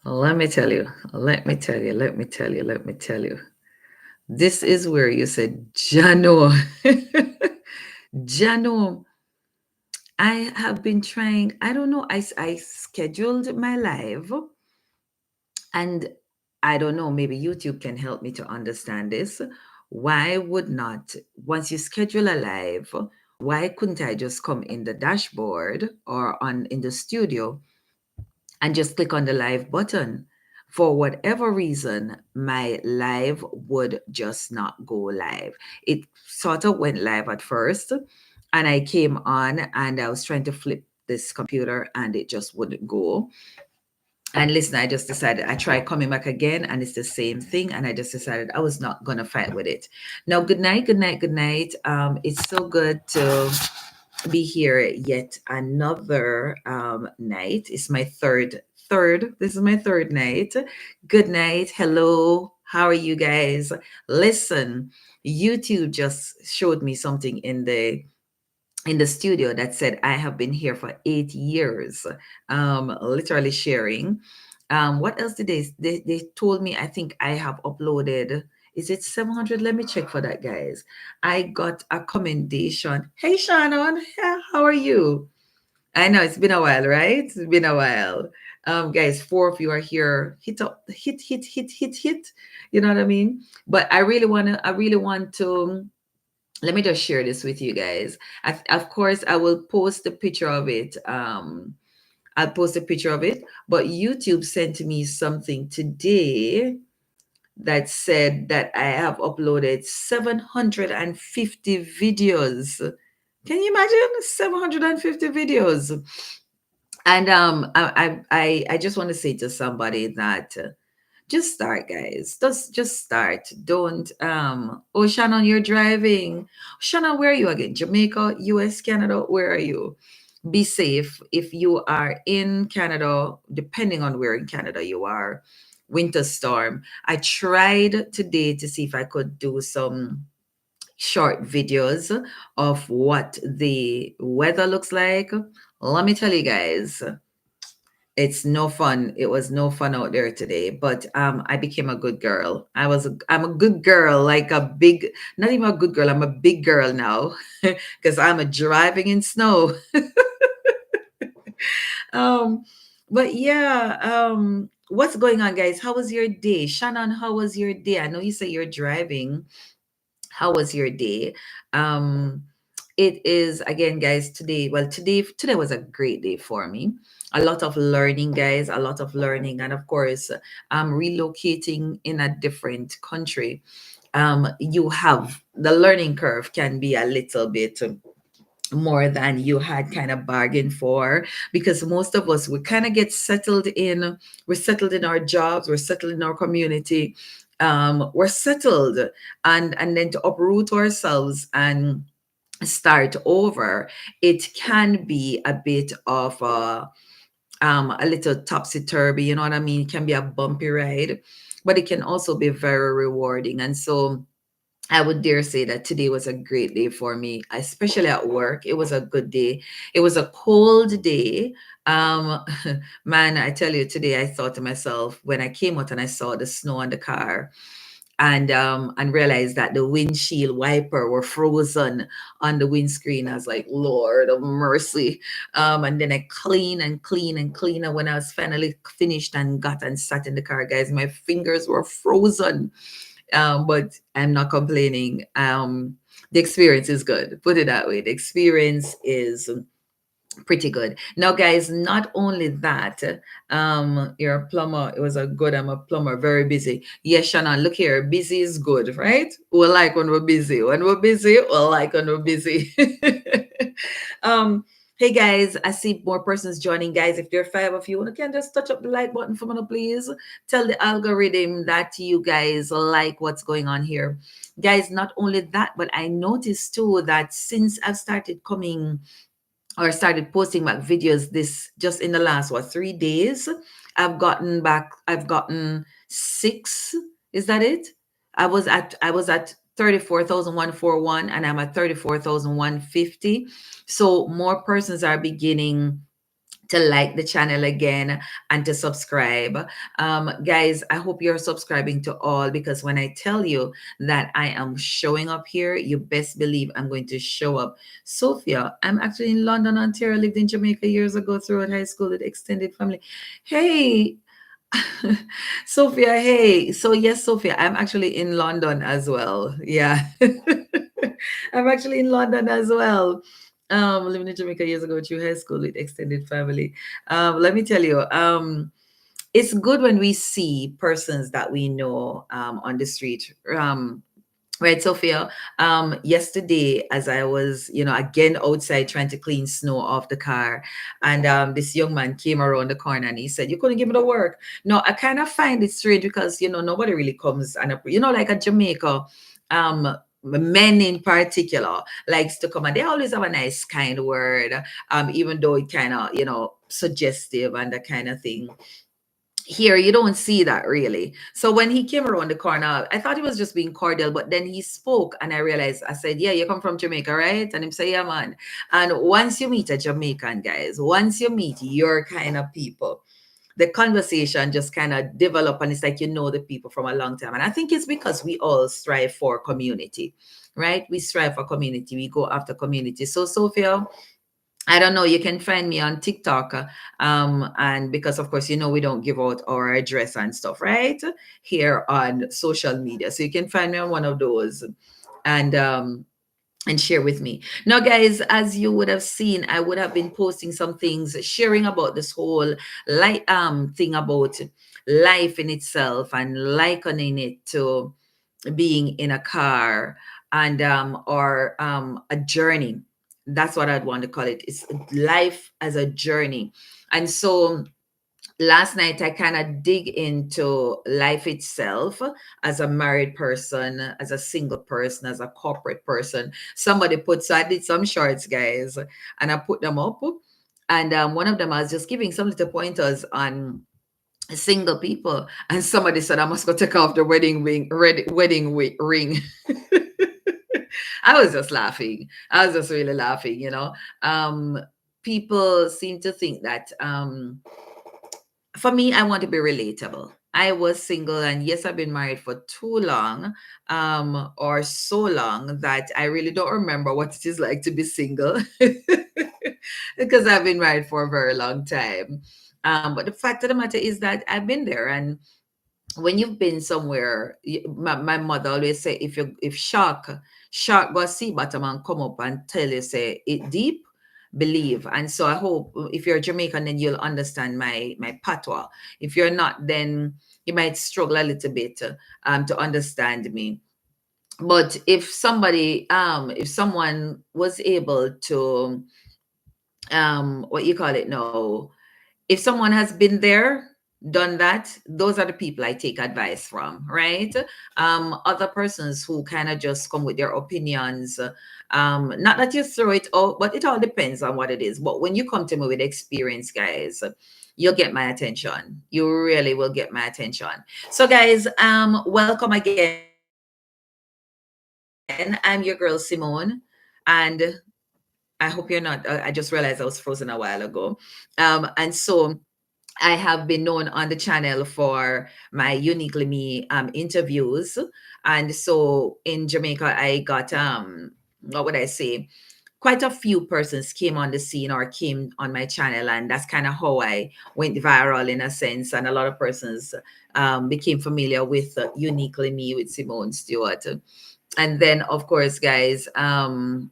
Let me tell you, let me tell you, let me tell you, let me tell you. This is where you said, Jano. Jano, I have been trying, I don't know, I scheduled my live and I don't know, maybe YouTube can help me to understand this. Why would not, once you schedule a live, why couldn't I just come in the dashboard or on in the studio and just click on the live button? For whatever reason, my live would just not go live. It sort of went live at first, and I came on and I was trying to flip this computer and it just wouldn't go. And listen, I just decided I tried coming back again and it's the same thing. And I just decided I was not gonna fight with it. Now, good night, good night, good night. It's so good to be here yet another night. It's my third. This is my third night. Good night. Hello. How are you guys? Listen, YouTube just showed me something in the studio that said I have been here for 8 years, literally sharing. What else did they told me? I think I have uploaded. Is it 700? Let me check for that, guys. I got a commendation. Hey, Shannon, how are you? I know it's been a while, right? It's been a while. Guys, four of you are here. Hit up, hit. You know what I mean? But I really want to let me just share this with you guys. Of course, I will post a picture of it. I'll post a picture of it. But YouTube sent me something today that said that I have uploaded 750 videos. Can you imagine 750 videos? And I just want to say to somebody that just start, guys. Just start. Don't oh, Shannon, you're driving. Shannon, where are you again? Jamaica, US, Canada? Where are you? Be safe. If you are in Canada, depending on where in Canada you are, winter storm. I tried today to see if I could do some short videos of what the weather looks like. Let me tell you guys, it's no fun. It was no fun out there today, but I became a good girl. I'm a good girl, like a big, not even a good girl, I'm a big girl now because I'm a driving in snow. um but yeah, what's going on, guys? How was your day? Shannon, how was your day? I know you say you're driving. How was your day? um it is again, guys, today, well, today was a great day for me. A lot of learning, guys, a lot of learning. And of course, relocating in a different country, you have the learning curve can be a little bit more than you had kind of bargained for, because most of us, we kind of get settled in, we're settled in our jobs, we're settled in our community, we're settled, and then to uproot ourselves and start over, it can be a bit of a little topsy turvy, you know what I mean? It can be a bumpy ride, but it can also be very rewarding. And so I would dare say that today was a great day for me, especially at work. It was a good day. It was a cold day. Um, Man, I tell you, today I thought to myself when I came out and I saw the snow on the car, and realized that the windshield wiper were frozen on the windscreen. I was like, Lord of mercy. And then I clean and clean and clean. And when I was finally finished and got and sat in the car, guys, my fingers were frozen. But I'm not complaining. The experience is good. Put it that way. The experience is pretty good. Now, guys, not only that, you're a plumber. It was a good, I'm a plumber, very busy. Yes, Shannon, look here. Busy is good, right? We like when we're busy. When we're busy, we like when we're busy. um, Hey guys, I see more persons joining. Guys, if there are five of you, you can just touch up the like button for me, please. Tell the algorithm that you guys like what's going on here. Guys, not only that, but I noticed too that since I've started coming or started posting back videos this just in the last 3 days, I've gotten six. Is that it? I was at 34,141 and I'm at 34,150. So more persons are beginning to like the channel again and to subscribe. Guys, I hope you're subscribing to all, because when I tell you that I am showing up here, you best believe I'm going to show up. Sophia, I'm actually in London, Ontario. Lived in Jamaica years ago throughout high school with extended family. Hey, Sophia, hey. So yes, Sophia, I'm actually in London as well. Yeah. I'm actually in London as well. Living in Jamaica years ago through high school with extended family. Let me tell you, it's good when we see persons that we know on the street. Right, Sophia. Yesterday, as I was, again outside trying to clean snow off the car, and this young man came around the corner and he said, "You couldn't give me the work." No, I kind of find it strange because nobody really comes and like a Jamaica, men in particular likes to come and they always have a nice kind word, even though it kind of suggestive and that kind of thing. Here you don't see that really. So when he came around the corner, I thought he was just being cordial, but then he spoke and I realized, I said, "Yeah, you come from Jamaica, right?" And he said, "Yeah, man." And once you meet a Jamaican, guys, once you meet your kind of people, the conversation just kind of develop, and it's like the people from a long time. And I think it's because we all strive for community, right? We strive for community, we go after community. So Sophia, I don't know. You can find me on TikTok, and because of course we don't give out our address and stuff, right? Here on social media, so you can find me on one of those, and share with me. Now, guys, as you would have seen, I would have been posting some things, sharing about this whole thing about life in itself and likening it to being in a car and or a journey. That's what I'd want to call it. It's life as a journey. And so last night I kind of dig into life itself as a married person, as a single person, as a corporate person. Somebody put, so I did some shorts, guys, and I put them up. And one of them, I was just giving some little pointers on single people, and somebody said I must go take off the wedding ring. I was just laughing. I was just really laughing. um People seem to think that for me, I want to be relatable. I was single, and yes, I've been married for too long, or so long that I really don't remember what it is like to be single, because I've been married for a very long time. But the fact of the matter is that I've been there, and when you've been somewhere, my mother always say, if shark go see bottom and come up and tell you say it deep, believe. And so I hope if you're Jamaican, then you'll understand my patois. If you're not, then you might struggle a little bit to understand me. But if someone was able to what you call it now, if someone has been there, done that, those are the people I take advice from, right? Other persons who kind of just come with their opinions, not that you throw it out, but it all depends on what it is. But when you come to me with experience, guys, you'll get my attention. You really will get my attention. So guys, welcome again. I'm your girl Simone, and I hope you're not. I just realized I was frozen a while ago. And so I have been known on the channel for my Uniquely Me interviews. And so in Jamaica, I got what would I say? Quite a few persons came on the scene or came on my channel, and that's kind of how I went viral in a sense. And a lot of persons became familiar with Uniquely Me with Simone Stewart. And then of course, guys, I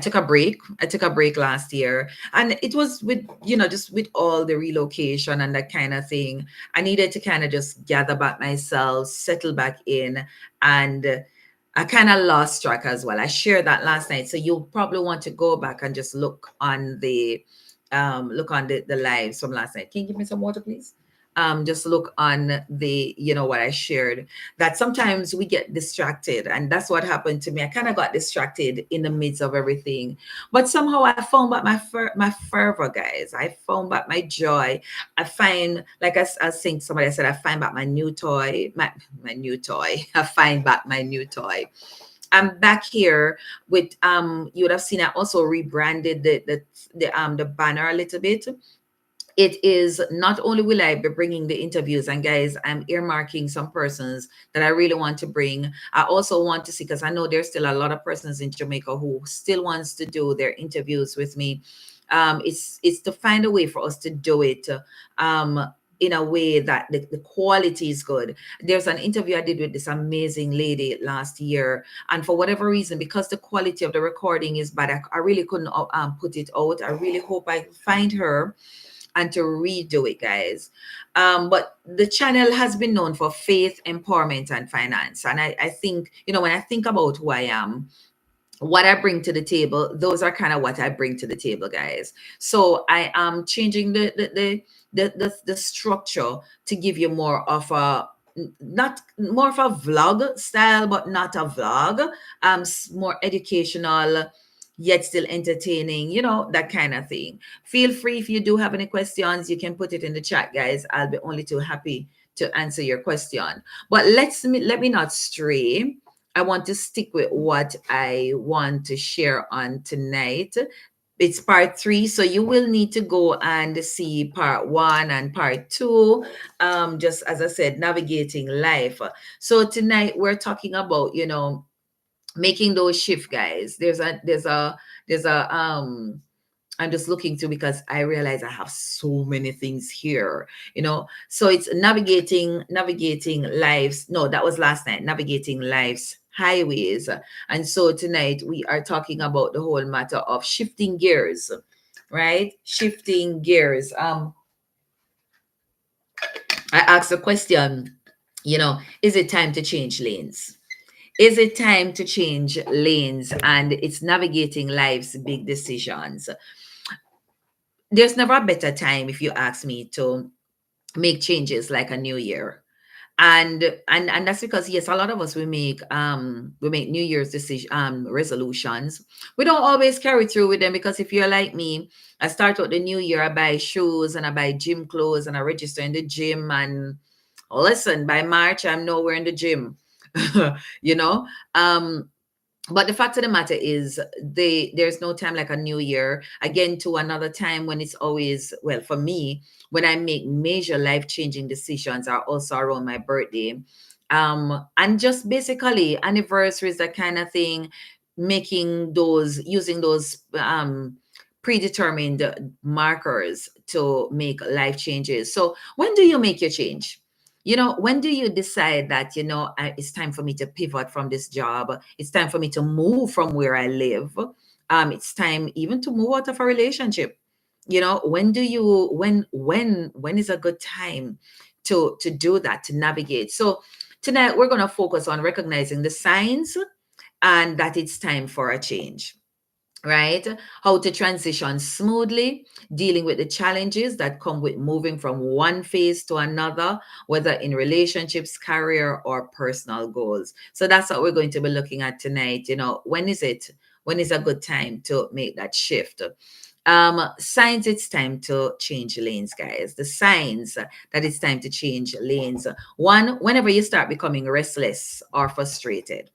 took a break. I took a break last year, and it was with just with all the relocation and that kind of thing. I needed to kind of just gather back myself, settle back in, and I kind of lost track as well. I shared that last night, so you'll probably want to go back and just look on the lives from last night. Can you give me some water, please? Just look on the what I shared, that sometimes we get distracted, and that's what happened to me. I kind of got distracted in the midst of everything, but somehow I found back my fervor, guys. I found back my joy. I find, like I think somebody said, I find back my new toy. My new toy. I find back my new toy. I'm back here with you would have seen I also rebranded the banner a little bit. It is not only will I be bringing the interviews, and guys, I'm earmarking some persons that I really want to bring. I also want to see, because I know there's still a lot of persons in Jamaica who still wants to do their interviews with me. It's to find a way for us to do it in a way that the quality is good. There's an interview I did with this amazing lady last year, and for whatever reason, because the quality of the recording is bad, I really couldn't put it out. I really hope I find her and to redo it, guys. But the channel has been known for faith, empowerment, and finance. And I think, when I think about who I am, what I bring to the table, those are kind of what I bring to the table, guys. So I am changing the structure to give you more of a, not more of a vlog style, but not a vlog. More educational, yet still entertaining, that kind of thing. Feel free, if you do have any questions, you can put it in the chat, guys. I'll be only too happy to answer your question. But let me not stray. I want to stick with what I want to share on tonight. It's part 3, so you will need to go and see part 1 and part 2. Just as I said, navigating life. So tonight we're talking about, making those shift, guys. There's a I'm just looking through because I realize I have so many things here. So it's navigating lives. No, that was last night, navigating life's highways. And so tonight we are talking about the whole matter of shifting gears, right? Shifting gears. I asked a question, is it time to change lanes? Is it time to change lanes? And it's navigating life's big decisions. There's never a better time, if you ask me, to make changes like a new year. And that's because, yes, a lot of us, we make New Year's decision resolutions. We don't always carry through with them, because if you're like me, I start out the new year, I buy shoes and I buy gym clothes and I register in the gym, and listen, by March I'm nowhere in the gym. you know um but the fact of the matter is, there's no time like a new year. Again, to another time when it's always, well, for me, when I make major life changing decisions, are also around my birthday. And just basically anniversaries, that kind of thing, using those predetermined markers to make life changes. So when do you make your change? When do you decide that, it's time for me to pivot from this job? It's time for me to move from where I live. It's time even to move out of a relationship. When do you, when is a good time to do that, to navigate? So tonight we're going to focus on recognizing the signs and that it's time for a change, right? How to transition smoothly, dealing with the challenges that come with moving from one phase to another, whether in relationships, career, or personal goals. So that's what we're going to be looking at tonight. When is it? When is a good time to make that shift? Signs it's time to change lanes, guys. The signs that it's time to change lanes. One, whenever you start becoming restless or frustrated.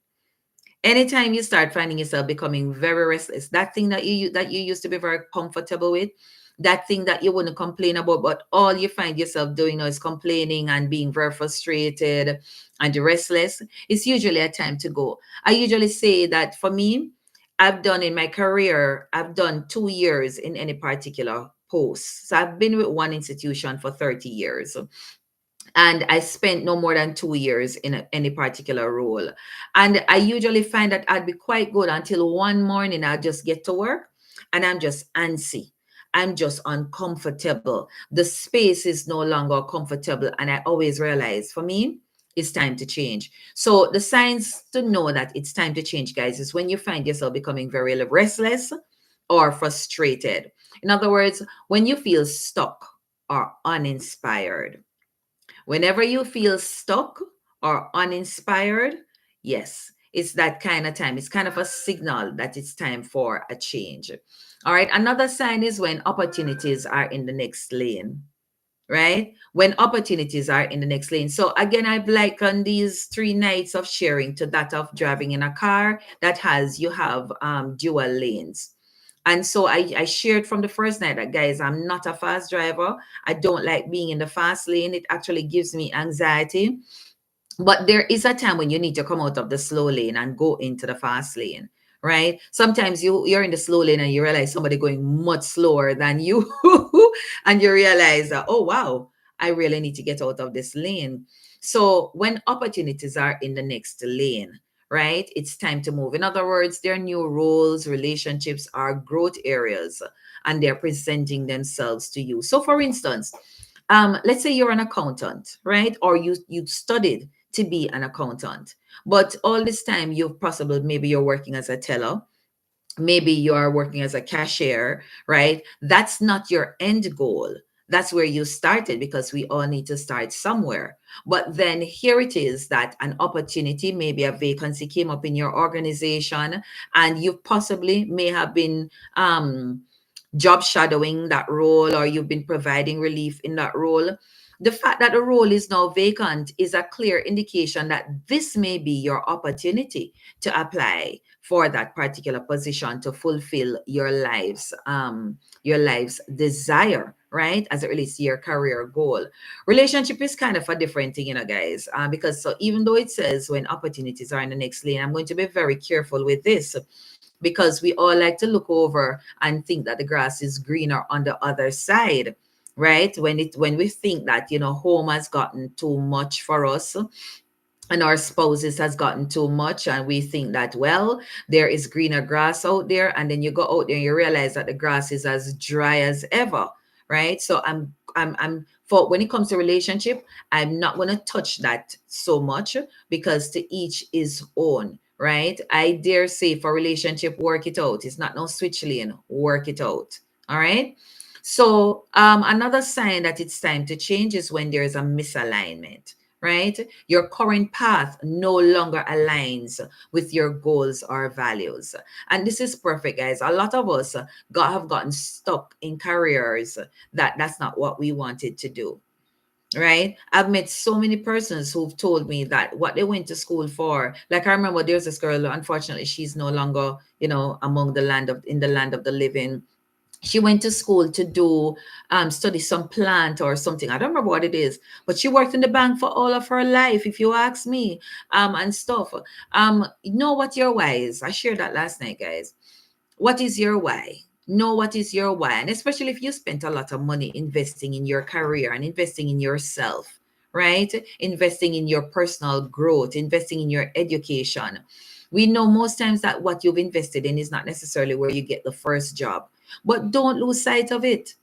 Anytime you start finding yourself becoming very restless, that thing that you used to be very comfortable with, that thing that you wouldn't complain about, but all you find yourself doing now is complaining and being very frustrated and restless, it's usually a time to go. I usually say that for me, in my career, I've done 2 years in any particular post. So I've been with one institution for 30 years, and I spent no more than 2 years in any particular role. And I usually find that I'd be quite good until one morning I just get to work and I'm just antsy. I'm just uncomfortable. The space is no longer comfortable. And I always realize, for me, it's time to change. So the signs to know that it's time to change, guys, is when you find yourself becoming very restless or frustrated. In other words, when you feel stuck or uninspired. Whenever you feel stuck or uninspired, yes, it's that kind of time. It's kind of a signal that it's time for a change. All right. Another sign is when opportunities are in the next lane. right? When opportunities are in the next lane. So again, I've likened these 3 nights of sharing to that of driving in a car that has, you have dual lanes. And so I shared from the first night that, guys, I'm not a fast driver. I don't like being in the fast lane. It actually gives me anxiety. But there is a time when you need to come out of the slow lane and go into the fast lane, right? Sometimes you're in the slow lane and you realize somebody going much slower than you, and you realize that, oh wow, I really need to get out of this lane. So when opportunities are in the next lane, right, it's time to move. In other words, there are new roles, relationships, are growth areas, and they're presenting themselves to you. So for instance, let's say you're an accountant, right? Or you studied to be an accountant, but all this time you've possibly, maybe you're working as a teller, maybe you're working as a cashier, right? That's not your end goal. That's where you started, because we all need to start somewhere. But then here it is that an opportunity, maybe a vacancy came up in your organization, and you possibly may have been job shadowing that role, or you've been providing relief in that role. The fact that the role is now vacant is a clear indication that this may be your opportunity to apply for that particular position to fulfill your life's desire, right, as it relates to your career goal. Relationship is kind of a different thing, guys, because so even though it says when opportunities are in the next lane, I'm going to be very careful with this, because we all like to look over and think that the grass is greener on the other side, right? When we think that, home has gotten too much for us, and our spouses has gotten too much, and we think that, well, there is greener grass out there, and then you go out there and you realize that the grass is as dry as ever, right? So I'm for when it comes to relationship, I'm not going to touch that so much, because to each is own, right? I dare say, for relationship, work it out. It's not no switch lane, work it out. All right. So another sign that it's time to change is when there is a misalignment, right? Your current path no longer aligns with your goals or values. And this is perfect, guys. A lot of us have gotten stuck in careers that's not what we wanted to do. Right? I've met so many persons who've told me that what they went to school for. Like, I remember there's this girl, unfortunately, she's no longer, among in the land of the living. She went to school to do study some plant or something. I don't remember what it is, but she worked in the bank for all of her life, if you ask me, and stuff. Know what your why is. I shared that last night, guys. What is your why? Know what is your why. And especially if you spent a lot of money investing in your career and investing in yourself, right? Investing in your personal growth, investing in your education. We know most times that what you've invested in is not necessarily where you get the first job, but don't lose sight of it.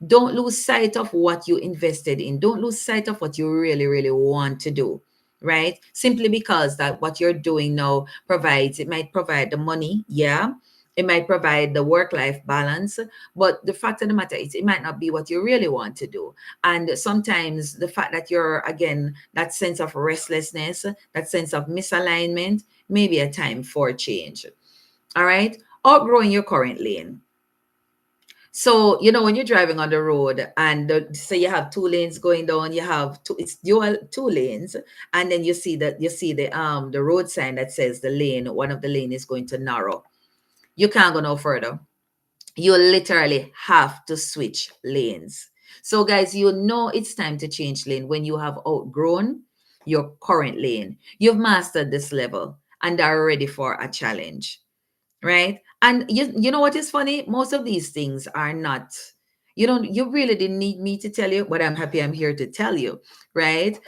Don't lose sight of what you invested in. Don't lose sight of what you really, really want to do, right? Simply because that what you're doing now it might provide the money, yeah. It might provide the work-life balance, but the fact of the matter is it might not be what you really want to do. And sometimes the fact that you're, again, that sense of restlessness, that sense of misalignment, may be a time for change. All right? Outgrowing your current lane. So, when you're driving on the road, and say you have 2 lanes going down, you have it's dual 2 lanes, and then you see the road sign that says one of the lane is going to narrow. You can't go no further. You literally have to switch lanes. So, guys, it's time to change lane when you have outgrown your current lane. You've mastered this level and are ready for a challenge, right? And you know what is funny? Most of these things are not, you really didn't need me to tell you, but I'm happy I'm here to tell you, right?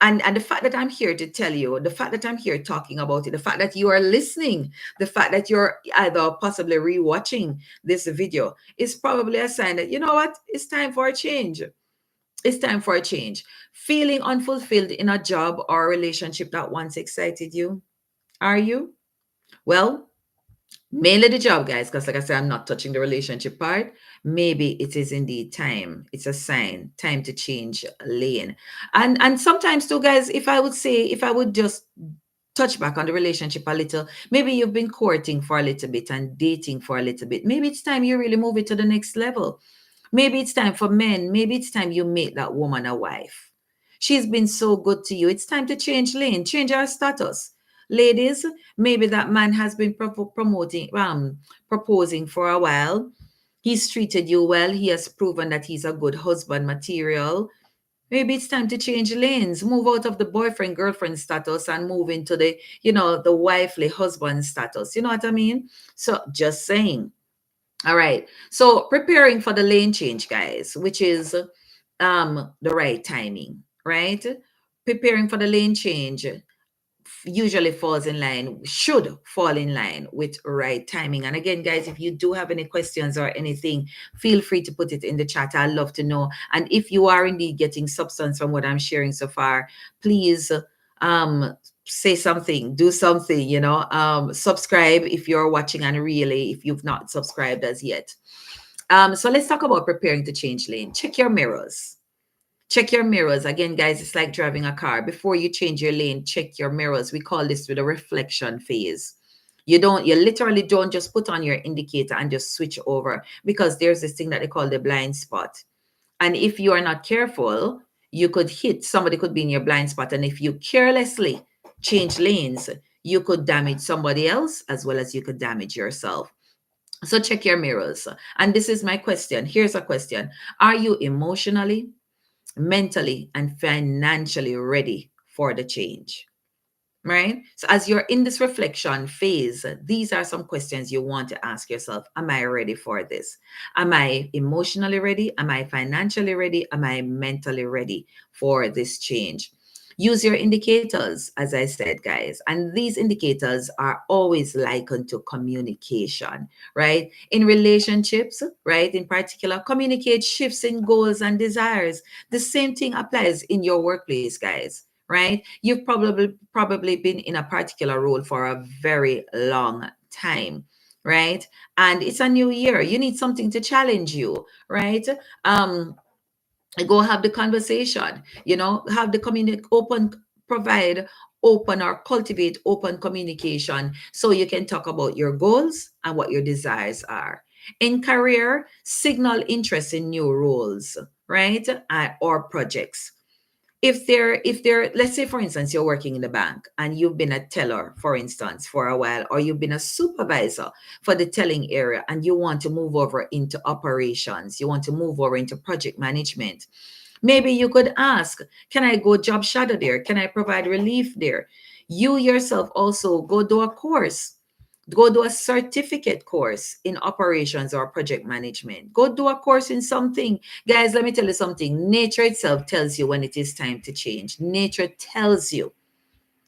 And the fact that I'm here to tell you, the fact that I'm here talking about it, the fact that you are listening, the fact that you're either possibly rewatching this video is probably a sign that, you know what, it's time for a change. It's time for a change. Feeling unfulfilled in a job or a relationship that once excited you? Are you? Well, mainly the job, guys, because like I said, I'm not touching the relationship part. Maybe it is indeed time. It's a sign, time to change lane. And sometimes too, guys, if I would just touch back on the relationship a little, maybe you've been courting for a little bit and dating for a little bit. Maybe it's time you really move it to the next level. Maybe it's time for men. Maybe it's time you make that woman a wife. She's been so good to you. It's time to change lane, change our status. Ladies, maybe that man has been proposing for a while. He's treated you well. He has proven that he's a good husband material. Maybe it's time to change lanes, move out of the boyfriend girlfriend status and move into the wifely husband status. You know what I mean? So just saying. All right. So preparing for the lane change, guys, which is the right timing, right? Preparing for the lane change usually falls in line, should fall in line with right timing. And again, guys, if you do have any questions or anything, feel free to put it in the chat. I'd love to know. And if you are indeed getting substance from what I'm sharing so far, please um say something, do something, subscribe if you're watching, and really if you've not subscribed as yet. So let's talk about preparing to change lane. Check your mirrors. Check your mirrors. Again, guys, it's like driving a car. Before you change your lane, check your mirrors. We call this with a reflection phase. You literally don't just put on your indicator and just switch over, because there's this thing that they call the blind spot. And if you are not careful, you could hit somebody, could be in your blind spot. And if you carelessly change lanes, you could damage somebody else as well as you could damage yourself. So check your mirrors. And this is my question. Here's a question. Are you emotionally, mentally, and financially ready for the change? Right? So as you're in this reflection phase, these are some questions you want to ask yourself. Am I ready for this? Am I emotionally ready? Am I financially ready? Am I mentally ready for this change? Use your indicators, as I said, guys. And these indicators are always likened to communication, right? In relationships, right? In particular, communicate shifts in goals and desires. The same thing applies in your workplace, guys, right? You've probably been in a particular role for a very long time, right? And it's a new year. You need something to challenge you, right? Um, Go have the conversation, have the provide open or cultivate open communication so you can talk about your goals and what your desires are. In career, signal interest in new roles, right? Or projects. If they're let's say, for instance, you're working in the bank and you've been a teller, for instance, for a while, or you've been a supervisor for the telling area and you want to move over into operations, you want to move over into project management. Maybe you could ask, can I go job shadow there? Can I provide relief there? You yourself also go do a course. Go do a certificate course in operations or project management. Go do a course in something. Guys, let me tell you something. Nature itself tells you when it is time to change. Nature tells you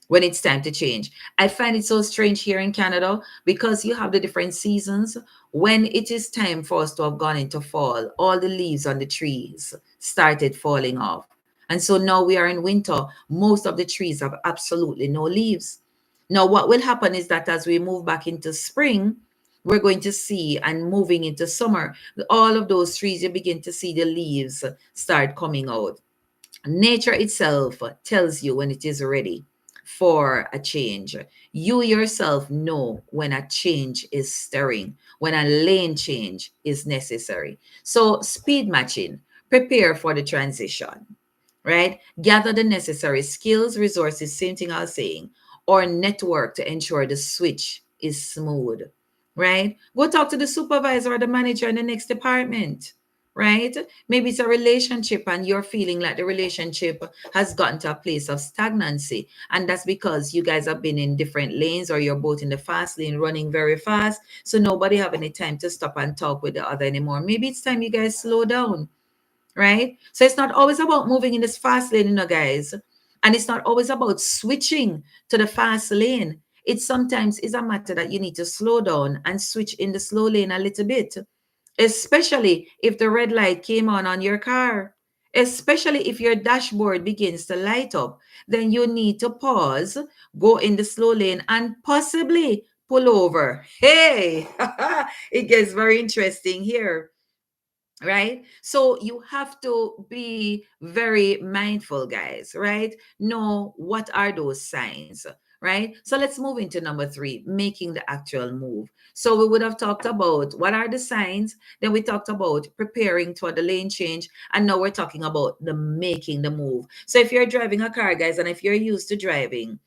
when it's time to change. I find it so strange here in Canada because you have the different seasons. When it is time for us to have gone into fall, all the leaves on the trees started falling off. And so now we are in winter. Most of the trees have absolutely no leaves. Now, what will happen is that as we move back into spring, we're going to see, and moving into summer, all of those trees, you begin to see the leaves start coming out. Nature itself tells you when it is ready for a change. You yourself know when a change is stirring, when a lane change is necessary. So, speed matching, prepare for the transition, right? Gather the necessary skills, resources, same thing I was saying, or network to ensure the switch is smooth, right? Go talk to the supervisor or the manager in the next department, right? Maybe it's a relationship and you're feeling like the relationship has gotten to a place of stagnancy. And that's because you guys have been in different lanes, or you're both in the fast lane running very fast. So nobody have any time to stop and talk with the other anymore. Maybe it's time you guys slow down, right? So it's not always about moving in this fast lane, guys. And it's not always about switching to the fast lane. It sometimes is a matter that you need to slow down and switch in the slow lane a little bit, especially if the red light came on your car, especially if your dashboard begins to light up. Then you need to pause, go in the slow lane, and possibly pull over. Hey, it gets very interesting here, right? So you have to be very mindful, guys, right? Know what are those signs, right? So let's move into number three, making the actual move. So we would have talked about what are the signs, then we talked about preparing for the lane change, and now we're talking about the making the move. So if you're driving a car, guys, and if you're used to driving,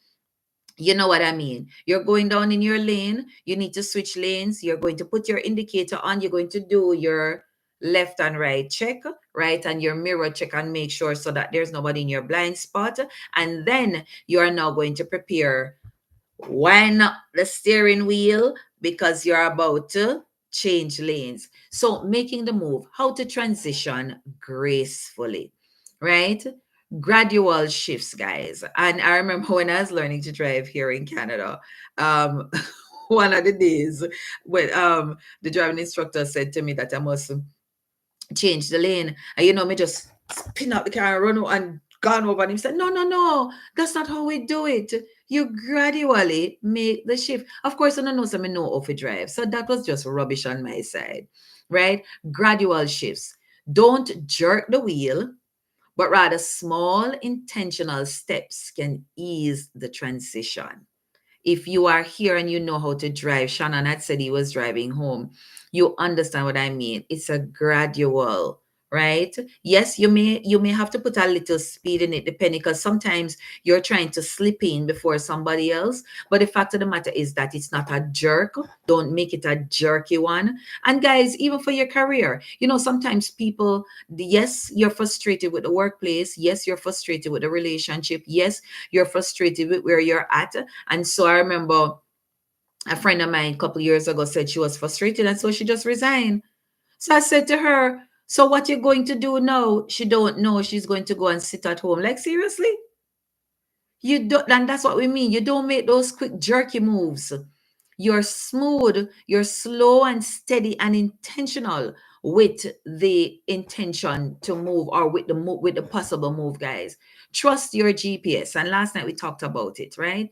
you know what I mean. You're going down in your lane, you need to switch lanes, you're going to put your indicator on, you're going to do your left and right check, right, and your mirror check and make sure so that there's nobody in your blind spot. And then you are now going to prepare, wind up the steering wheel, because you're about to change lanes. So making the move, how to transition gracefully, right? Gradual shifts, guys. And I remember when I was learning to drive here in Canada, um one of the days when the driving instructor said to me that I must change the lane. And me just spin out the car and run and gone over. And he said, no, no, no, that's not how we do it. You gradually make the shift. Of course, I don't know some know off a drive. So that was just rubbish on my side, right? Gradual shifts. Don't jerk the wheel, but rather small intentional steps can ease the transition. If you are here and you know how to drive, Shannon had said he was driving home, you understand what I mean. It's a gradual, right? Yes, you may have to put a little speed in it, depending, because sometimes you're trying to slip in before somebody else. But the fact of the matter is that it's not a jerk. Don't make it a jerky one. And guys, even for your career, sometimes people, yes, you're frustrated with the workplace. Yes, you're frustrated with the relationship. Yes, you're frustrated with where you're at. And so I remember a friend of mine a couple of years ago said she was frustrated, and so she just resigned. So I said to her, so what you're going to do now? She don't know. She's going to go and sit at home. Like, seriously? You don't, and that's what we mean. You don't make those quick jerky moves. You're smooth, you're slow and steady and intentional with the intention to move, or with the with the possible move, guys. Trust your GPS. And last night we talked about it, right?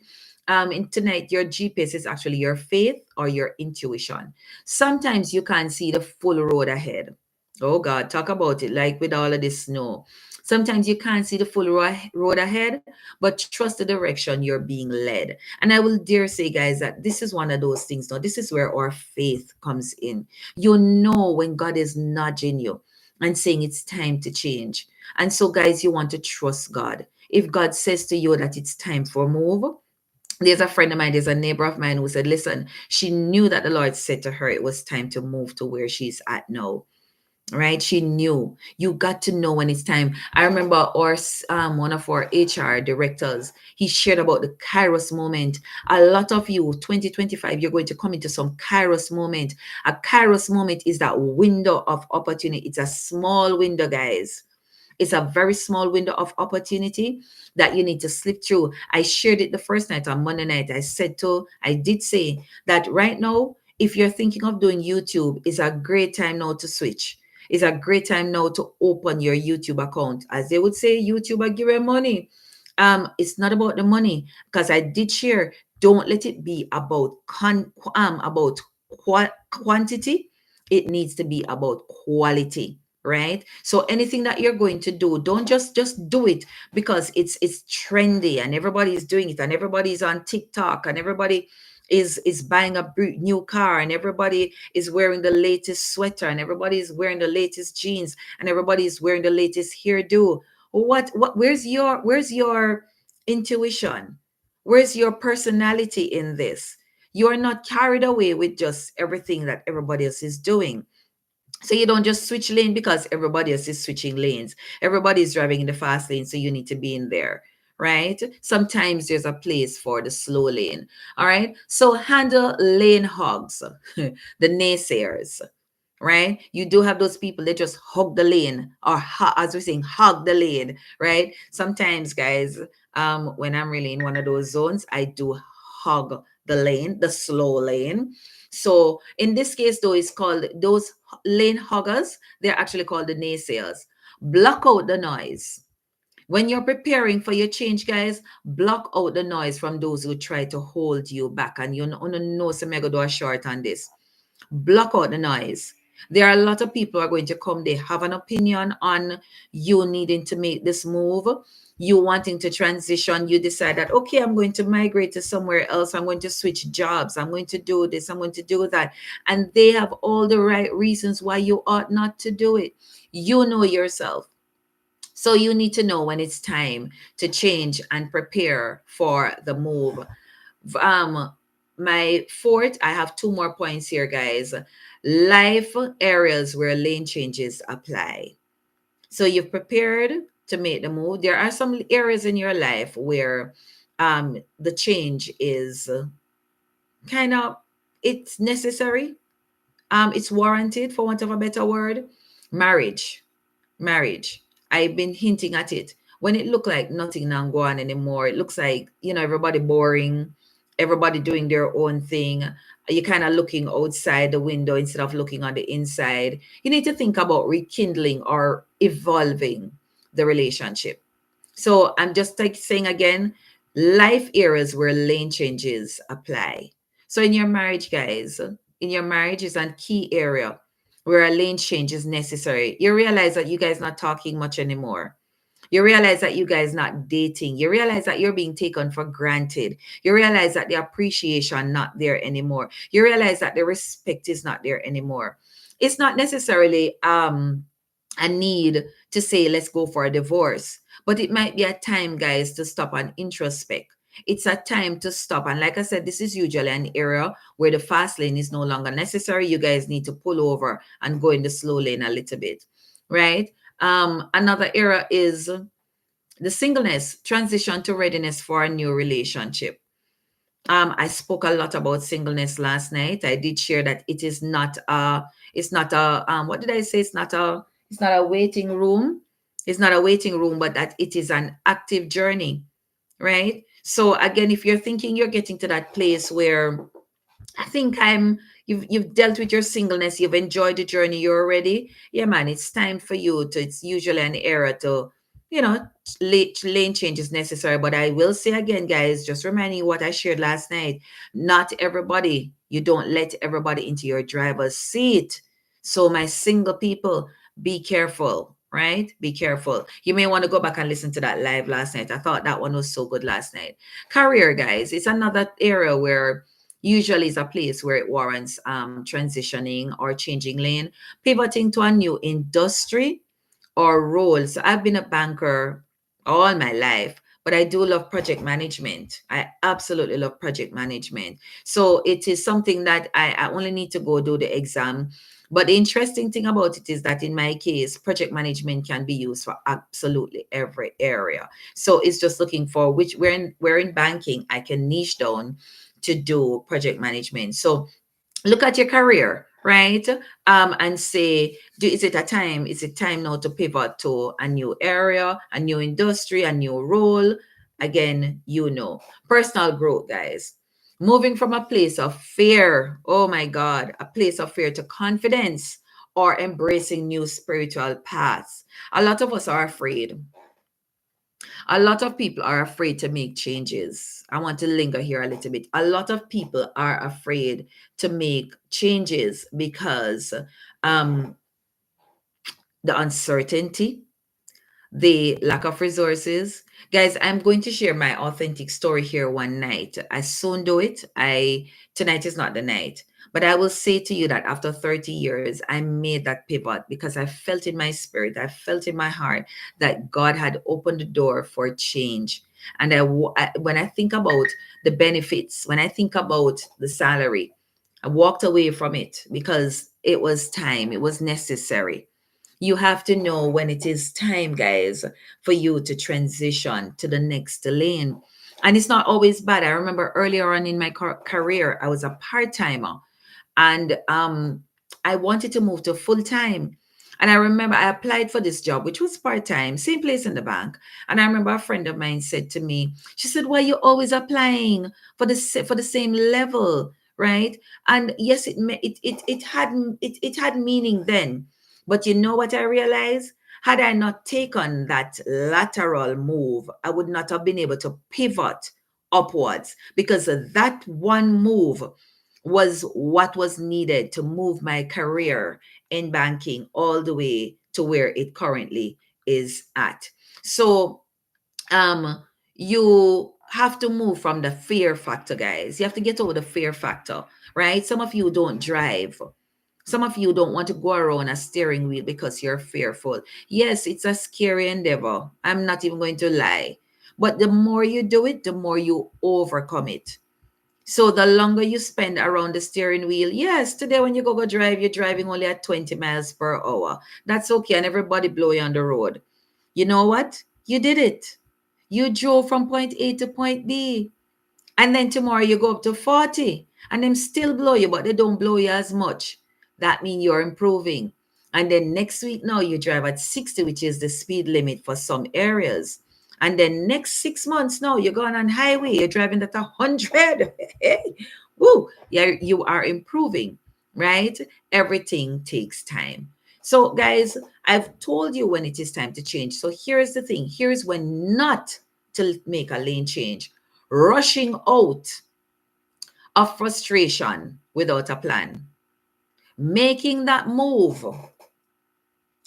And tonight your GPS is actually your faith or your intuition. Sometimes you can't see the full road ahead. Oh God, talk about it, like with all of this snow. Sometimes you can't see the full road ahead, but trust the direction you're being led. And I will dare say, guys, that this is one of those things. Now, this is where our faith comes in. You know when God is nudging you and saying it's time to change. And so, guys, you want to trust God. If God says to you that it's time for a move, there's a friend of mine, there's a neighbor of mine who said, listen, she knew that the Lord said to her it was time to move to where she's at now, right? She knew. You got to know when it's time. I remember one of our HR directors, he shared about the Kairos moment. A lot of you, 2025, you're going to come into some Kairos moment. A Kairos moment is that window of opportunity. It's a small window, guys. It's a very small window of opportunity that you need to slip through. I shared it the first night on Monday night. I did say that right now, if you're thinking of doing YouTube, it's a great time now to switch. It's a great time now to open your YouTube account. As they would say, YouTube are giving money. It's not about the money, because I did share. Don't let it be about quantity. It needs to be about quality, right? So anything that you're going to do, don't just do it because it's trendy and everybody's doing it and everybody's on TikTok and everybody is buying a new car and everybody is wearing the latest sweater and everybody is wearing the latest jeans and everybody is wearing the latest hairdo. What where's your intuition? Where's your personality in this? You're not carried away with just everything that everybody else is doing. So you don't just switch lane because everybody else is switching lanes. Everybody is driving in the fast lane, so you need to be in there, right? Sometimes there's a place for the slow lane. All right. So handle lane hogs, the naysayers, right? You do have those people that just hug the lane, or as we're saying, hug the lane, right? Sometimes, guys, when I'm really in one of those zones, I do hug the lane, the slow lane. So in this case, though, it's called those lane huggers. They're actually called the naysayers. Block out the noise. When you're preparing for your change, guys, block out the noise from those who try to hold you back. And you know, so I'm going to do a short on this. Block out the noise. There are a lot of people who are going to come, they have an opinion on you needing to make this move, you wanting to transition, you decide that, okay, I'm going to migrate to somewhere else, I'm going to switch jobs, I'm going to do this, I'm going to do that. And they have all the right reasons why you ought not to do it. You know yourself. So you need to know when it's time to change and prepare for the move. Um, my fourth, I have two more points here, guys. Life areas where lane changes apply. So you've prepared to make the move. There are some areas in your life where the change is kind of, it's necessary. It's warranted, for want of a better word. Marriage. Marriage. I've been hinting at it. When it look like nothing now go on anymore, it looks like, everybody boring, everybody doing their own thing. You're kind of looking outside the window instead of looking on the inside. You need to think about rekindling or evolving the relationship. So I'm just like saying again, life areas where lane changes apply. So in your marriage, guys, in your marriage is a key area where a lane change is necessary. You realize that you guys not talking much anymore. You realize that you guys not dating. You realize that you're being taken for granted. You realize that the appreciation not there anymore. You realize that the respect is not there anymore. It's not necessarily a need to say let's go for a divorce, but it might be a time, guys, to stop and introspect. It's a time to stop. And like I said, this is usually an area where the fast lane is no longer necessary. You guys need to pull over and go in the slow lane a little bit, right? Another era is the singleness, transition to readiness for a new relationship. I spoke a lot about singleness last night. I did share that it's not a, what did I say? It's not a waiting room. It's not a waiting room, but that it is an active journey, right? So again, if you're thinking you're getting to that place where I think you've dealt with your singleness, you've enjoyed the journey, you're ready. Yeah, man, it's time for you to, it's usually an era to, you know, lane change is necessary. But I will say again, guys, just reminding you what I shared last night. Not everybody, you don't let everybody into your driver's seat. So my single people, be careful, right? Be careful. You may want to go back and listen to that live last night. I thought that one was so good last night. Career, guys, it's another area where usually is a place where it warrants transitioning or changing lane, pivoting to a new industry or role. So I've been a banker all my life, but I do love project management. I absolutely love project management. So it is something that I only need to go do the exam. But the interesting thing about it is that in my case, project management can be used for absolutely every area. So it's just looking for which we're in banking, I can niche down to do project management. So look at your career, right? And say, is it time now to pivot to a new area, a new industry, a new role? Again, personal growth, guys. Moving from a place of fear, oh my God, a place of fear to confidence or embracing new spiritual paths. A lot of us are afraid. A lot of people are afraid to make changes. I want to linger here a little bit. A lot of people are afraid to make changes because um, the uncertainty, the lack of resources. Guys, I'm going to share my authentic story here one night. I soon do it. Tonight is not the night. But I will say to you that after 30 years, I made that pivot because I felt in my spirit, I felt in my heart that God had opened the door for change. And when I think about the benefits, when I think about the salary, I walked away from it because it was time, it was necessary. You have to know when it is time, guys, for you to transition to the next lane. And it's not always bad. I remember earlier on in my career, I was a part-timer and I wanted to move to full-time. And I remember I applied for this job, which was part-time, same place in the bank. And I remember a friend of mine said to me, she said, "Why are you always applying for the same level?" Right? And yes, it had meaning then. But you know what I realized? Had I not taken that lateral move, I would not have been able to pivot upwards because that one move was what was needed to move my career in banking all the way to where it currently is at. So um you have to move from the fear factor, guys. You have to get over the fear factor, right? Some of you don't drive. Some of you don't want to go around a steering wheel because you're fearful. Yes, it's a scary endeavor. I'm not even going to lie. But the more you do it, the more you overcome it. So the longer you spend around the steering wheel, yes, today when you go drive, you're driving only at 20 miles per hour. That's okay, and everybody blow you on the road. You know what? You did it. You drove from point A to point B. And then tomorrow you go up to 40 and them still blow you, but they don't blow you as much. That means you're improving. And then next week now you drive at 60, which is the speed limit for some areas. And then next 6 months now you're going on highway, you're driving at 100. Woo! Yeah, you are improving, right? Everything takes time. So, guys, I've told you when it is time to change. So, here's the thing, here's when not to make a lane change: rushing out of frustration without a plan, making that move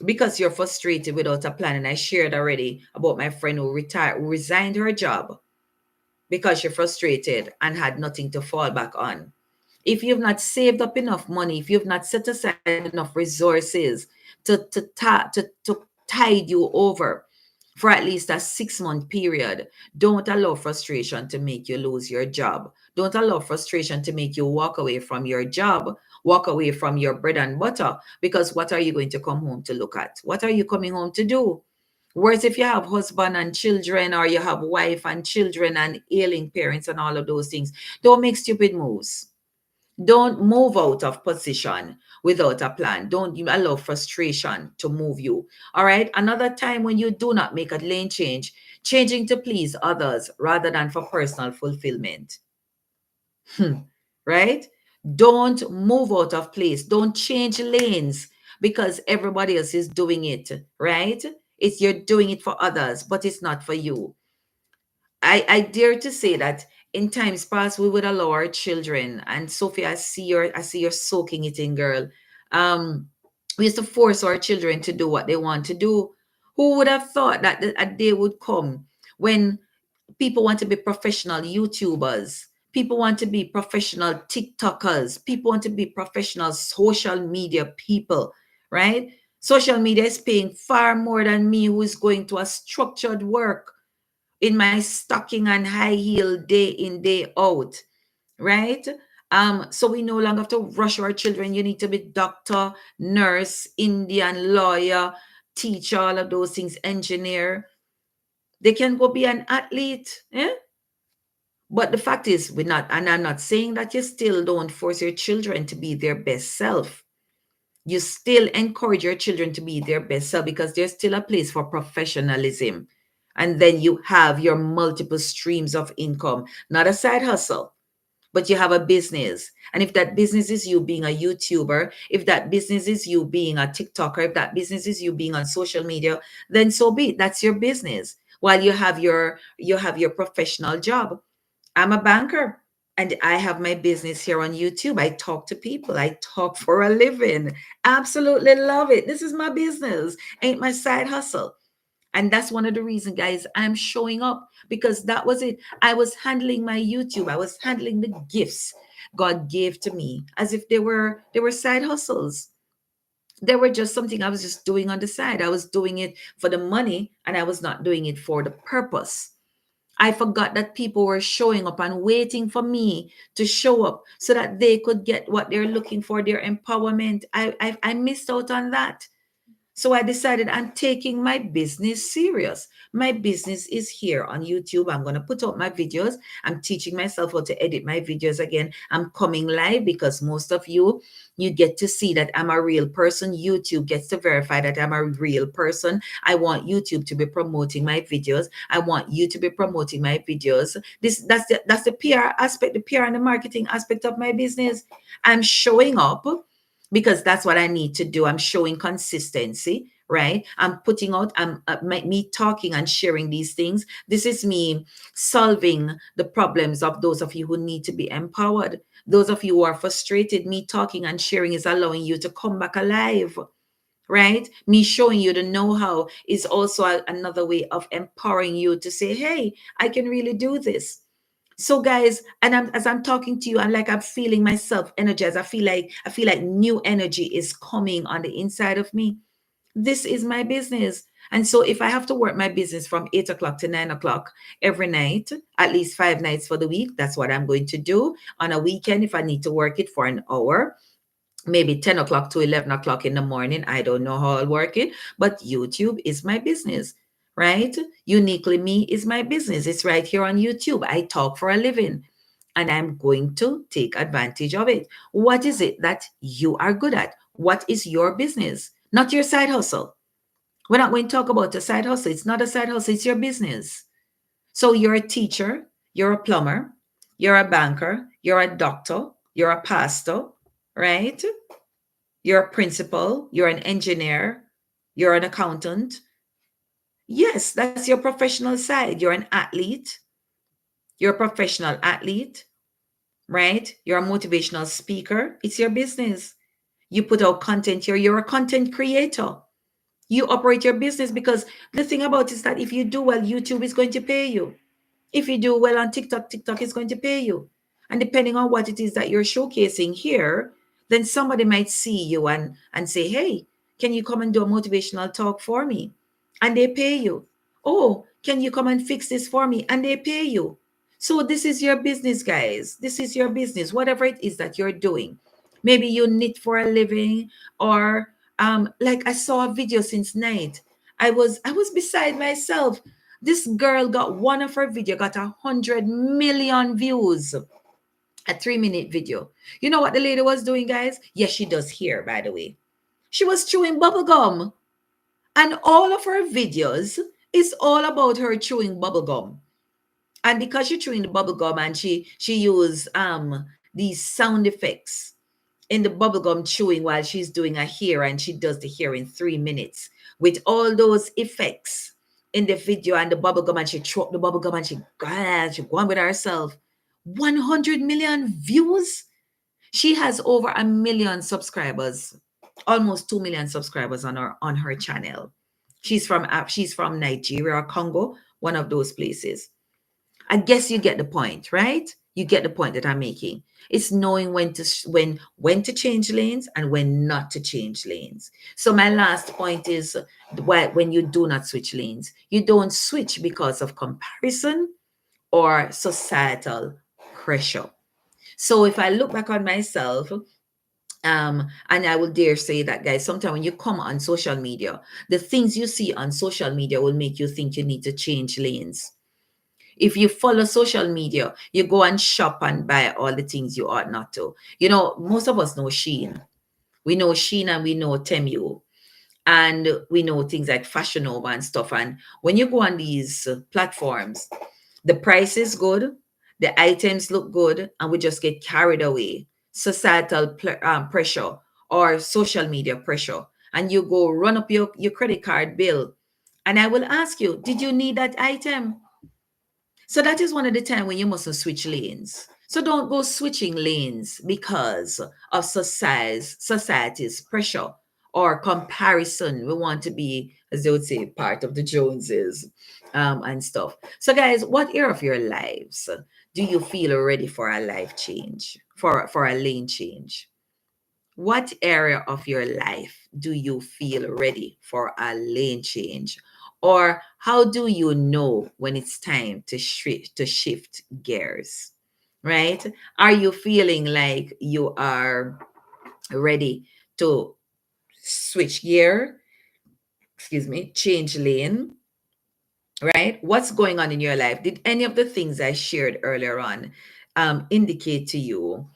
because you're frustrated without a plan. And I shared already about my friend who resigned her job because you're frustrated and had nothing to fall back on. If you've not saved up enough money, if you've not set aside enough resources to tide you over for at least a 6 month period, don't allow frustration to make you lose your job. Don't allow frustration to make you walk away from your job, walk away from your bread and butter, because what are you going to come home to look at? What are you coming home to do? Whereas if you have husband and children, or you have wife and children and ailing parents and all of those things, don't make stupid moves. Don't move out of position without a plan. Don't allow frustration to move you. All right. Another time when you do not make a lane change, changing to please others rather than for personal fulfillment. Right? Don't move out of place. Don't change lanes because everybody else is doing it. Right? It's you're doing it for others, but it's not for you. I dare to say that in times past we would allow our children, and Sophie, I see you're soaking it in, girl. Um, we used to force our children to do what they want to do. Who would have thought that a day would come when people want to be professional YouTubers, people want to be professional TikTokers, people want to be professional social media people, right? Social media is paying far more than me, who is going to a structured work in my stocking and high heel day in, day out, right? So we no longer have to rush our children. You need to be doctor, nurse, Indian, lawyer, teacher, all of those things, engineer. They can go be an athlete, eh? But the fact is, we're not, and I'm not saying that you still don't force your children to be their best self. You still encourage your children to be their best self because there's still a place for professionalism. And then you have your multiple streams of income, not a side hustle, but you have a business. And if that business is you being a YouTuber, if that business is you being a TikToker, if that business is you being on social media, then so be it. That's your business. While you have your professional job. I'm a banker and I have my business here on YouTube. I talk to people. I talk for a living. Absolutely love it. This is my business, ain't my side hustle. And that's one of the reasons, guys, I'm showing up, because that was it. I was handling my YouTube. I was handling the gifts God gave to me as if they were side hustles. They were just something I was just doing on the side. I was doing it for the money and I was not doing it for the purpose. I forgot that people were showing up and waiting for me to show up so that they could get what they're looking for, their empowerment. I missed out on that. So I decided I'm taking my business serious. My business is here on YouTube. I'm going to put out my videos. I'm teaching myself how to edit my videos again. I'm coming live because most of you get to see that I'm a real person. YouTube gets to verify that I'm a real person. I want YouTube to be promoting my videos. I want you to be promoting my videos. That's the PR aspect, the PR and the marketing aspect of my business. I'm showing up because that's what I need to do. I'm showing consistency, right? I'm putting out, me talking and sharing these things. This is me solving the problems of those of you who need to be empowered. Those of you who are frustrated, me talking and sharing is allowing you to come back alive, right? Me showing you the know how is also another way of empowering you to say, hey, I can really do this. So guys, and as I'm talking to you, I'm feeling myself energized. I feel like new energy is coming on the inside of me. This is my business. And so if I have to work my business from 8 o'clock to 9 o'clock every night, at least 5 nights for the week, that's what I'm going to do. On a weekend, if I need to work it for an hour, maybe 10 o'clock to 11 o'clock in the morning. I don't know how I'll work it, but YouTube is my business, right? Uniquely Me is my business. It's right here on YouTube. I talk for a living and I'm going to take advantage of it. What is it that you are good at? What is your business? Not your side hustle. We're not going to talk about a side hustle. It's not a side hustle, it's your business. So you're a teacher, you're a plumber, you're a banker, you're a doctor, you're a pastor, right? You're a principal, you're an engineer, you're an accountant. Yes, that's your professional side. You're an athlete, you're a professional athlete, right? You're a motivational speaker. It's your business. You put out content here, you're a content creator. You operate your business because the thing about it is that if you do well, YouTube is going to pay you. If you do well on TikTok, TikTok is going to pay you. And depending on what it is that you're showcasing here, then somebody might see you and say, hey, can you come and do a motivational talk for me? And they pay you. Oh, can you come and fix this for me? And they pay you. So this is your business, guys. This is your business, whatever it is that you're doing. Maybe you knit for a living, or like I saw a video since night. I was beside myself. This girl got one of her video got 100 million views. A 3 minute video. You know what the lady was doing, guys? Yes, she does hair, by the way. She was chewing bubble gum, and all of her videos is all about her chewing bubble gum. And because she's chewing the bubble gum, and she used these sound effects in the bubblegum chewing while she's doing her hair, and she does the hair in 3 minutes with all those effects in the video and the bubblegum, and she choked the bubblegum and she go on with herself. 100 million views. She has over 1 million subscribers, almost 2 million subscribers on her channel. She's from Nigeria or Congo, one of those places. I guess you get the point, right? You get the point that I'm making. It's knowing when to change lanes and when not to change lanes. So my last point is, when you do not switch lanes, you don't switch because of comparison or societal pressure. So if I look back on myself, and I will dare say that, guys, sometimes when you come on social media, the things you see on social media will make you think you need to change lanes. If you follow social media, you go and shop and buy all the things you ought not to. Most of us know Shein. We know Shein and we know Temu. And we know things like Fashion Nova and stuff. And when you go on these platforms, the price is good, the items look good, and we just get carried away. Societal pressure or social media pressure. And you go run up your credit card bill. And I will ask you, did you need that item? So that is one of the time when you mustn't switch lanes. So don't go switching lanes because of society's pressure or comparison. We want to be, as they would say, part of the Joneses, and stuff. So guys, what area of your lives do you feel ready for a life change, for a lane change? What area of your life do you feel ready for a lane change? Or how do you know when it's time to shift gears? Right? Are you feeling like you are ready to switch gear, change lane, right? What's going on in your life? Did any of the things I shared earlier on indicate to you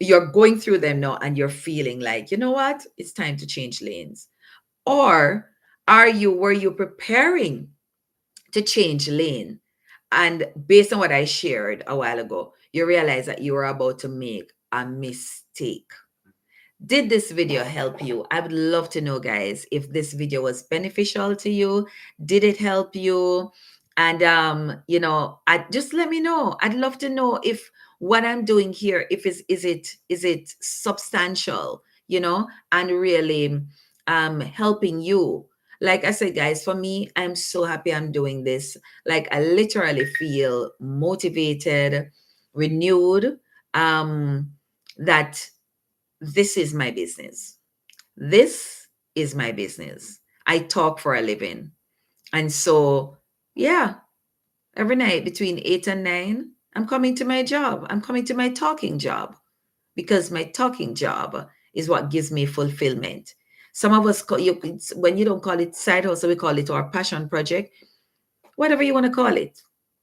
you're going through them now and you're feeling like, you know what? It's time to change lanes. Or were you preparing to change lane? And based on what I shared a while ago, you realize that you were about to make a mistake. Did this video help you? I would love to know, guys, if this video was beneficial to you. Did it help you? And I just let me know. I'd love to know if what I'm doing here, if is it substantial, and really helping you. Like I said, guys, for me, I'm so happy I'm doing this. Like I literally feel motivated, renewed, that this is my business. This is my business. I talk for a living. And so, yeah, every night between 8 and 9, I'm coming to my job. I'm coming to my talking job because my talking job is what gives me fulfillment. Some of us, when you don't call it side hustle, we call it our passion project, whatever you want to call it.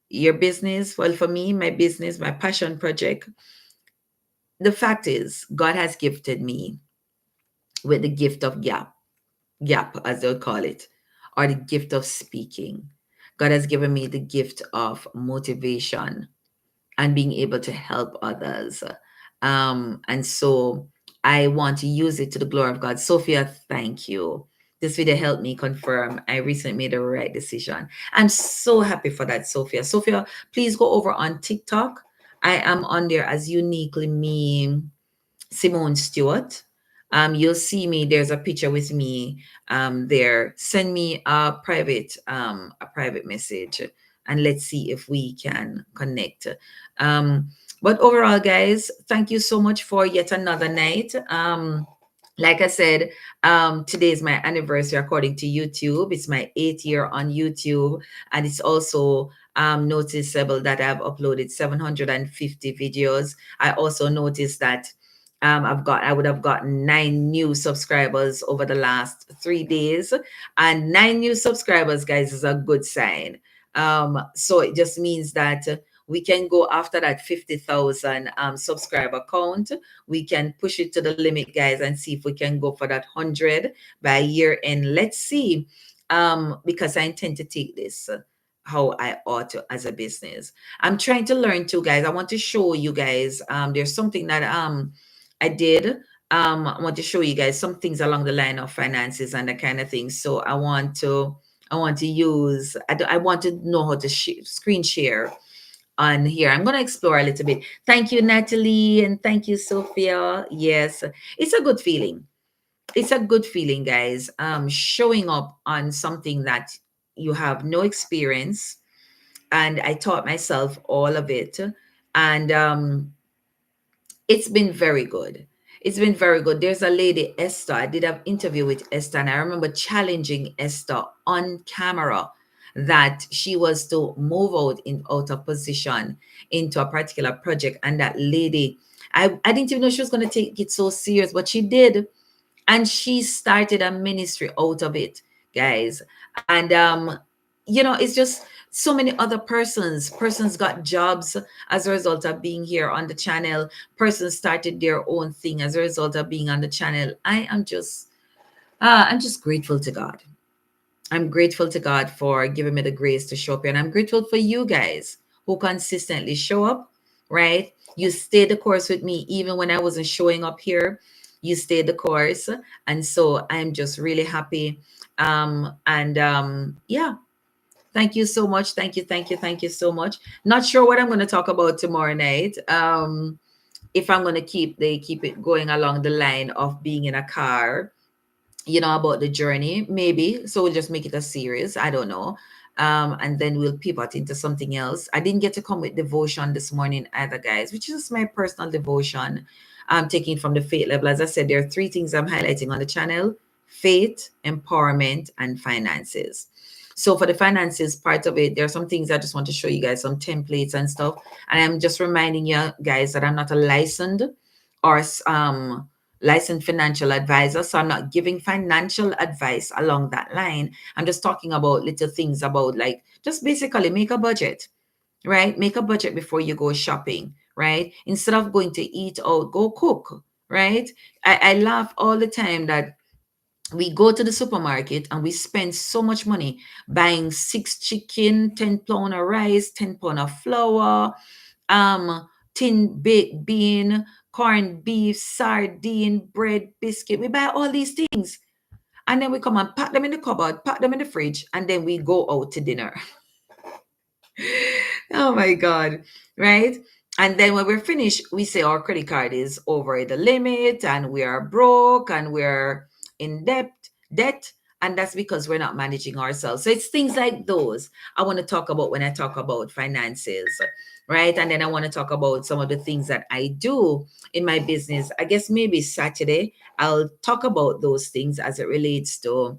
Your business, well, for me, my business, my passion project. The fact is, God has gifted me with the gift of gap, as they'll call it, or the gift of speaking. God has given me the gift of motivation and being able to help others. And so I want to use it to the glory of God. Sophia, thank you. This video helped me confirm I recently made the right decision. I'm so happy for that, Sophia. Sophia, please go over on TikTok. I am on there as uniquely me, Simone Stewart. You'll see me. There's a picture with me there. Send me a private message, and let's see if we can connect. But overall, guys, thank you so much for yet another night. Like I said, today is my anniversary according to YouTube. It's my 8th year on YouTube, and it's also noticeable that I've uploaded 750 videos. I also noticed that I would have gotten 9 new subscribers over the last 3 days, and 9 new subscribers, guys, is a good sign. So it just means that we can go after that 50,000 subscriber count. We can push it to the limit, guys, and see if we can go for that 100 by year end. Let's see, because I intend to take this how I ought to as a business. I'm trying to learn too, guys. I want to show you guys. There's something that I did. I want to show you guys some things along the line of finances and that kind of thing. So I want to use. I want to know how to screen share on here. I'm going to explore a little bit. Thank you, Natalie, and thank you, Sophia. Yes, it's a good feeling. It's a good feeling, guys. Showing up on something that you have no experience, and I taught myself all of it, and it's been very good. It's been very good. There's a lady, Esther. I did an interview with Esther, and I remember challenging Esther on camera that she was to move out of position into a particular project. And that lady, I didn't even know she was going to take it so serious, but she did. And she started a ministry out of it, guys. And it's just so many other persons got jobs as a result of being here on the channel. Persons started their own thing as a result of being on the channel. I'm just grateful to God. I'm grateful to God for giving me the grace to show up here. And I'm grateful for you guys who consistently show up, right? You stayed the course with me even when I wasn't showing up here. You stayed the course. And so I'm just really happy. Yeah, thank you so much. Thank you, thank you, thank you so much. Not sure what I'm going to talk about tomorrow night. If I'm going to keep it going along the line of being in a car, about the journey, maybe. So we'll just make it a series. I don't know. And then we'll pivot into something else. I didn't get to come with devotion this morning either, guys, which is my personal devotion. I'm taking from the faith level. As I said, there are 3 things I'm highlighting on the channel: faith, empowerment, and finances. So for the finances part of it, there are some things I just want to show you guys, some templates and stuff. And I'm just reminding you guys that I'm not a licensed or licensed financial advisor. So I'm not giving financial advice along that line. I'm just talking about little things about, like, just basically make a budget, right? Make a budget before you go shopping, right? Instead of going to eat out, go cook, right? I laugh all the time that we go to the supermarket and we spend so much money buying 6 chicken, 10 pound of rice, 10 pound of flour, tin baked bean, corned beef, sardine, bread, biscuit. We buy all these things. And then we come and pack them in the cupboard, pack them in the fridge, and then we go out to dinner. Oh my God. Right? And then when we're finished, we say our credit card is over the limit and we are broke and we're in debt. And that's because we're not managing ourselves. So it's things like those I want to talk about when I talk about finances. Right. And then I want to talk about some of the things that I do in my business. I guess maybe Saturday, I'll talk about those things as it relates to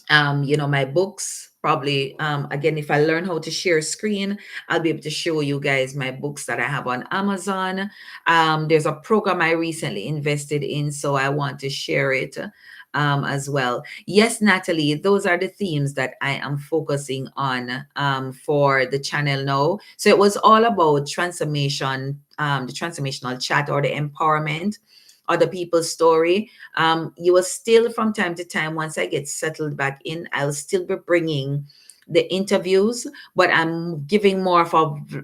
my books. Probably again, if I learn how to share screen, I'll be able to show you guys my books that I have on Amazon. There's a program I recently invested in, so I want to share it as well. Yes, Natalie, those are the themes that I am focusing on for the channel now. So it was all about transformation, the transformational chat or the empowerment, other people's story. You will still, from time to time, once I get settled back in, I'll still be bringing the interviews, but I'm giving more of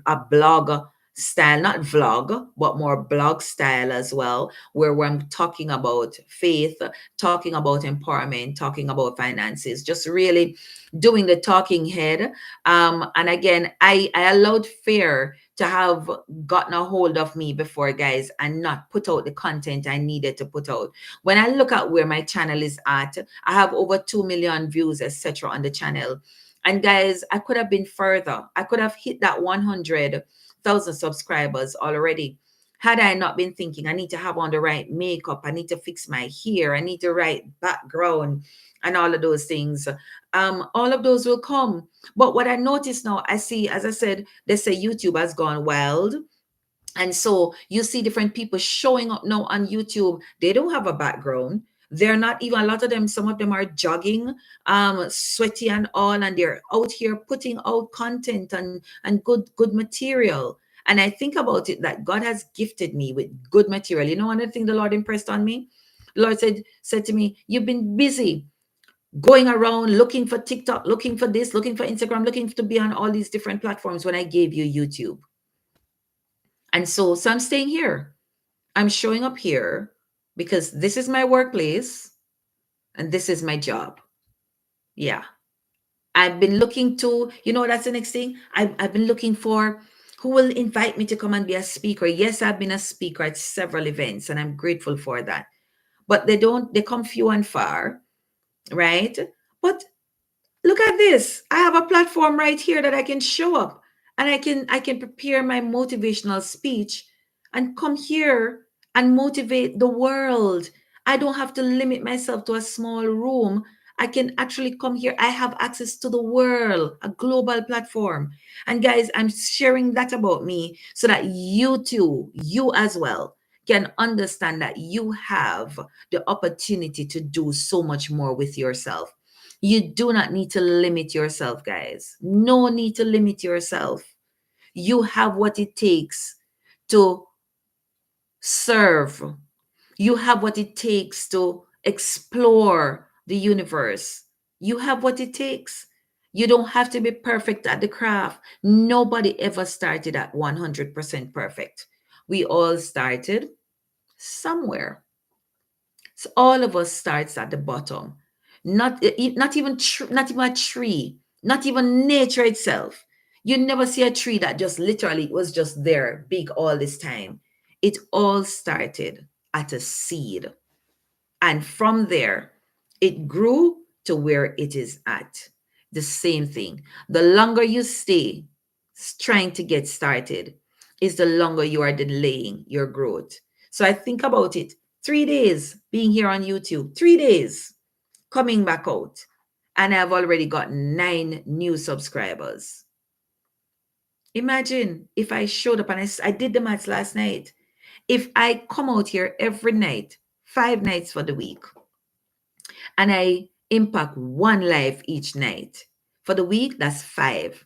a blog style, not vlog, but more blog style as well, where I'm talking about faith, talking about empowerment, talking about finances, just really doing the talking head. And again, I allowed fear to have gotten a hold of me before, guys, and not put out the content I needed to put out. When I look at where my channel is at, I have over 2 million views, etc. on the channel. And guys, I could have been further. I could have hit that 100,000 subscribers already. Had I not been thinking, I need to have on the right makeup, I need to fix my hair, I need the right background, and all of those things. All of those will come. But what I notice now, I see, as I said, they say YouTube has gone wild. And so you see different people showing up now on YouTube. They don't have a background. They're not even, a lot of them, some of them are jogging, sweaty and all, and they're out here putting out content and good material. And I think about it that God has gifted me with good material. You know, one of the things the Lord impressed on me, the Lord said to me, "You've been busy going around looking for TikTok, looking for this, looking for Instagram, looking to be on all these different platforms when I gave you YouTube." And so I'm staying here. I'm showing up here because this is my workplace and this is my job. Yeah. I've been looking to, that's the next thing. I've been looking for who will invite me to come and be a speaker. Yes, I've been a speaker at several events and I'm grateful for that. But they come few and far, right? But look at this. I have a platform right here that I can show up and I can prepare my motivational speech and come here and motivate the world. I don't have to limit myself to a small room. I can actually come here. I have access to the world, a global platform. And guys, I'm sharing that about me so that you too, you as well, can understand that you have the opportunity to do so much more with yourself. You do not need to limit yourself, guys. No need to limit yourself. You have what it takes to serve. You have what it takes to explore the universe. You have what it takes. You don't have to be perfect at the craft. Nobody ever started at 100% perfect. We all started somewhere. So all of us starts at the bottom. Not even a tree, not even nature itself. You never see a tree that just literally was just there big all this time. It all started at a seed. And from there, it grew to where it is at. The same thing. The longer you stay trying to get started, is the longer you are delaying your growth. So I think about it, 3 days being here on YouTube, 3 days coming back out, and I've already got 9 new subscribers. Imagine if I showed up and I did the maths last night. If I come out here every night, 5 nights for the week, and I impact one life each night. For the week, that's 5.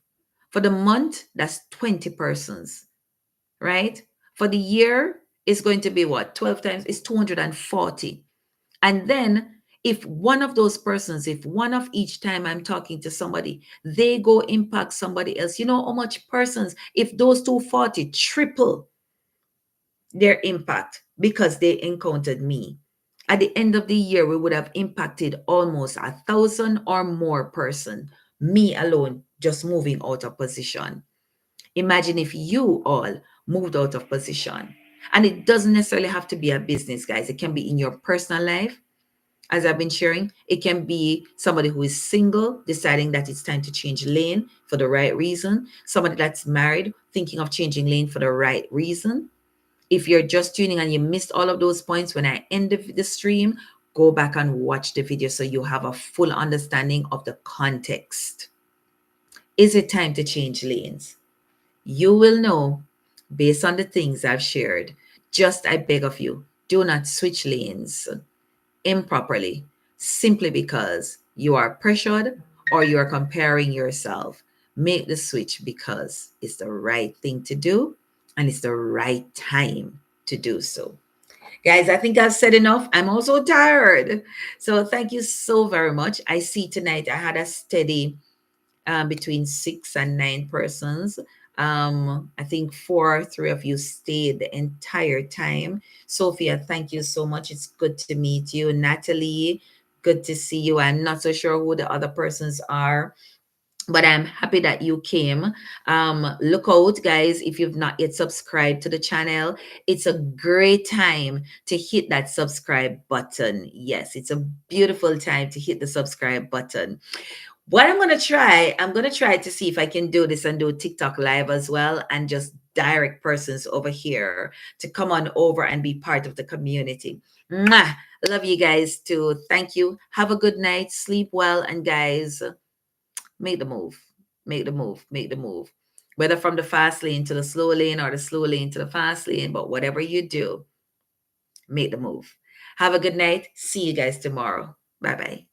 For the month, that's 20 persons, right? For the year, it's going to be what? 12 times, it's 240. And then if one of those persons, if one of each time I'm talking to somebody, they go impact somebody else, you know how much persons, if those 240 triple, their impact because they encountered me. At the end of the year, we would have impacted almost 1,000 or more person, me alone, just moving out of position. Imagine if you all moved out of position. And it doesn't necessarily have to be a business, guys. It can be in your personal life, as I've been sharing. It can be somebody who is single, deciding that it's time to change lane for the right reason. Somebody that's married, thinking of changing lane for the right reason. If you're just tuning and you missed all of those points when I end the stream, go back and watch the video so you have a full understanding of the context. Is it time to change lanes? You will know based on the things I've shared. Just I beg of you, do not switch lanes improperly simply because you are pressured or you are comparing yourself. Make the switch because it's the right thing to do and it's the right time to do so. Guys, I think I've said enough. I'm also tired. So thank you so very much. I see tonight I had a steady between 6 and 9 persons. I think three of you stayed the entire time. Sophia, thank you so much. It's good to meet you. Natalie, good to see you. I'm not so sure who the other persons are, but I'm happy that you came. Look out, guys, if you've not yet subscribed to the channel. It's a great time to hit that subscribe button. Yes, it's a beautiful time to hit the subscribe button. What I'm going to try to see if I can do this and do TikTok live as well and just direct persons over here to come on over and be part of the community. Mwah! Love you guys too. Thank you. Have a good night. Sleep well. And guys, make the move. Make the move. Make the move. Whether from the fast lane to the slow lane or the slow lane to the fast lane, but whatever you do, make the move. Have a good night. See you guys tomorrow. Bye bye.